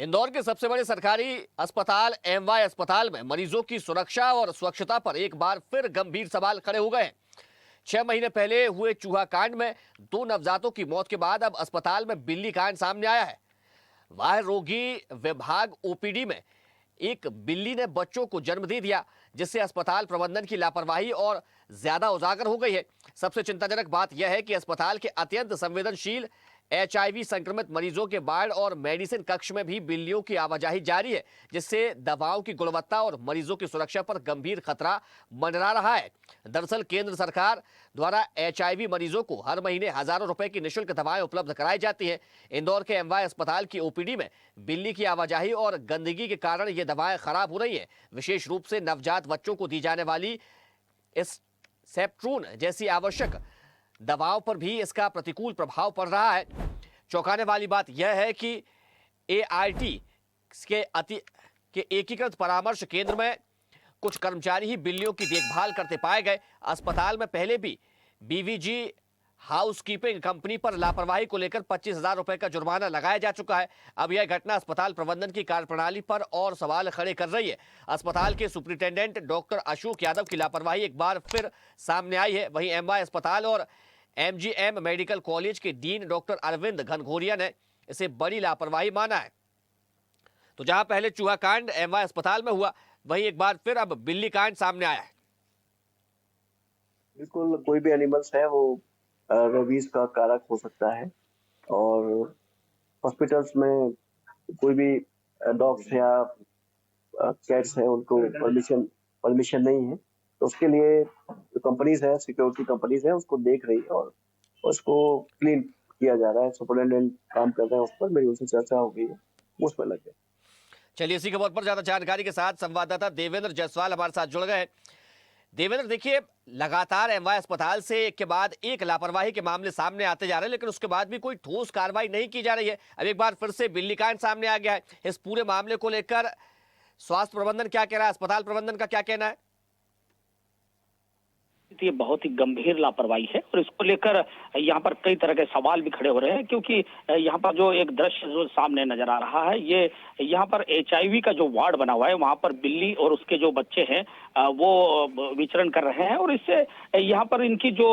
इंदौर के सबसे बड़े सरकारी अस्पताल एमवाय अस्पताल में मरीजों की सुरक्षा और स्वच्छता पर एक बार फिर गंभीर सवाल खड़े हो गए हैं। 6 महीने पहले हुए चूहा कांड में 2 नवजातों की मौत के बाद अब अस्पताल में बिल्ली कांड सामने आया है। वह रोगी विभाग ओपीडी में एक बिल्ली ने बच्चों को जन्म दे दिया, जिससे अस्पताल प्रबंधन की लापरवाही और ज्यादा उजागर हो गई है। सबसे चिंताजनक बात यह है कि अस्पताल के अत्यंत संवेदनशील एचआईवी संक्रमित मरीजों के वार्ड और मेडिसिन कक्ष में भी बिल्लियों की आवाजाही जारी है, जिससे दवाओं की गुणवत्ता और मरीजों की सुरक्षा पर गंभीर खतरा मंडरा रहा है। दरअसल केंद्र सरकार द्वारा एचआईवी मरीजों को हर महीने हजारों रुपए की निःशुल्क दवाएं उपलब्ध कराई जाती हैं। इंदौर के एमवाय अस्पताल की ओपीडी में बिल्ली की आवाजाही और गंदगी के कारण ये दवाएं खराब हो रही हैं। विशेष रूप से नवजात बच्चों को दी जाने वाली इस सेप्ट्रोन जैसी आवश्यक दवाओं पर भी इसका प्रतिकूल प्रभाव पड़ रहा है। चौंकाने वाली बात यह है कि एआरटी के एकीकृत परामर्श केंद्र में कुछ कर्मचारी ही बिल्लियों की देखभाल करते पाए गए। अस्पताल में पहले भी बीवीजी हाउसकीपिंग कंपनी पर लापरवाही को लेकर 25,000 रुपए का जुर्माना लगाया जा चुका है। अब यह घटना अस्पताल प्रबंधन की कार्यप्रणाली पर और सवाल खड़े कर रही है। अस्पताल के सुपरिटेंडेंट डॉक्टर अशोक यादव की लापरवाही एक बार फिर सामने आई है। वहीं एमवाय अस्पताल और एमजीएम मेडिकल कॉलेज के डीन डॉक्टर अरविंद घनघोरिया ने इसे बड़ी लापरवाही माना है। तो जहां पहले चूहा कांड एमवाय अस्पताल में हुआ, वहीं एक बार फिर अब बिल्ली कांड सामने आया है। बिल्कुल, कोई भी एनिमल्स है वो रेबीज का कारक हो सकता है और हॉस्पिटल्स में कोई भी डॉग्स या कैट्स है उनको परमिशन नहीं है, तो उसके लिए जो कंपनीज है, सिक्योरिटी कंपनीज है, उसको देख रही है और उसको क्लीन किया जा रहा है। सुपरिटेंडेंट काम कर रहे हैं उस पर, मेरी उनसे चर्चा हो गई है, उस पर लग गए। चलिए, इसी खबर पर ज्यादा जानकारी के साथ संवाददाता देवेंद्र जायसवाल हमारे साथ जुड़ गए। देवेंद्र, देखिए, लगातार एमवाय अस्पताल से एक के बाद एक लापरवाही के मामले सामने आते जा रहे हैं, लेकिन उसके बाद भी कोई ठोस कार्रवाई नहीं की जा रही है। अब एक बार फिर से बिल्ली कांड सामने आ गया है। इस पूरे मामले को लेकर स्वास्थ्य प्रबंधन क्या कह रहा है, अस्पताल प्रबंधन का क्या कहना है? ये बहुत ही गंभीर लापरवाही है और इसको लेकर यहाँ पर कई तरह के सवाल भी खड़े हो रहे हैं, क्योंकि यहाँ पर जो एक दृश्य जो सामने नजर आ रहा है, ये यहाँ पर एचआईवी का जो वार्ड बना हुआ है, वहाँ पर बिल्ली और उसके जो बच्चे हैं वो विचरण कर रहे हैं और इससे यहाँ पर इनकी जो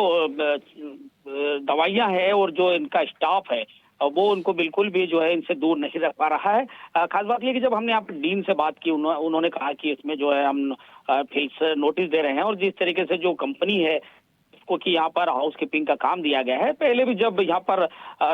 दवाइयाँ हैं और जो इनका स्टाफ है वो उनको बिल्कुल भी जो है इनसे दूर नहीं रख पा रहा है। खास बात यह कि जब हमने यहाँ पर डीन से बात की, उन्होंने कहा कि इसमें जो है हम फिक्स नोटिस दे रहे हैं और जिस तरीके से जो कंपनी है उसको कि यहाँ पर हाउस कीपिंग का काम दिया गया है। पहले भी जब यहाँ पर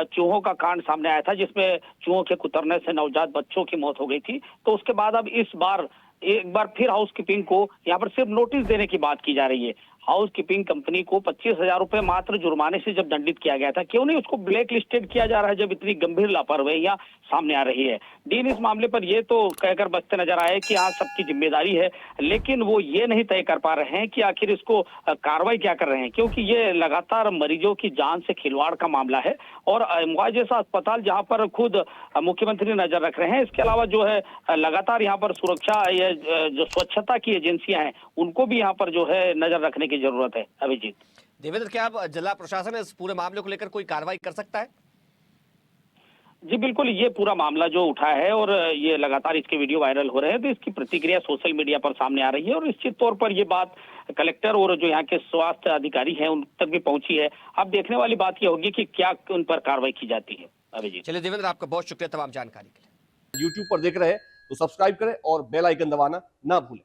चूहों का कांड सामने आया था, जिसमें चूहों के कुतरने से नवजात बच्चों की मौत हो गई थी, तो उसके बाद अब इस बार एक बार फिर हाउस कीपिंग को यहाँ पर सिर्फ नोटिस देने की बात की जा रही है। हाउस कीपिंग कंपनी को 25,000 रुपए मात्र जुर्माने से जब दंडित किया गया था, क्यों नहीं उसको ब्लैक लिस्टेड किया जा रहा है जब इतनी गंभीर लापरवाहियां सामने आ रही है। डीन इस मामले पर ये तो कहकर बचते नजर आए कि हाँ सबकी जिम्मेदारी है, लेकिन वो ये नहीं तय कर पा रहे हैं कि आखिर इसको कार्रवाई क्या कर रहे हैं, क्योंकि ये लगातार मरीजों की जान से खिलवाड़ का मामला है और एमवाय जैसा अस्पताल जहाँ पर खुद मुख्यमंत्री नजर रख रहे हैं, इसके अलावा जो है लगातार यहाँ पर सुरक्षा या जो स्वच्छता की एजेंसियां हैं उनको भी यहाँ पर जो है नजर रखने की जरूरत है। अभिजीत, देवेंद्र, क्या अब जिला प्रशासन इस पूरे मामले को लेकर कोई कार्रवाई कर सकता है? जी बिल्कुल, ये पूरा मामला जो उठा है और ये लगातार इसके वीडियो वायरल हो रहे हैं, तो इसकी प्रतिक्रिया सोशल मीडिया पर सामने आ रही है और निश्चित तौर पर ये बात कलेक्टर और जो यहाँ के स्वास्थ्य अधिकारी हैं उन तक भी पहुंची है। अब देखने वाली बात ये होगी कि क्या उन पर कार्रवाई की जाती है। अभिजीत, चलिए देवेंद्र, आपका बहुत शुक्रिया तमाम जानकारी के लिए। यूट्यूब पर देख रहे हैं तो सब्सक्राइब करें और बेल आइकन दबाना ना भूलें।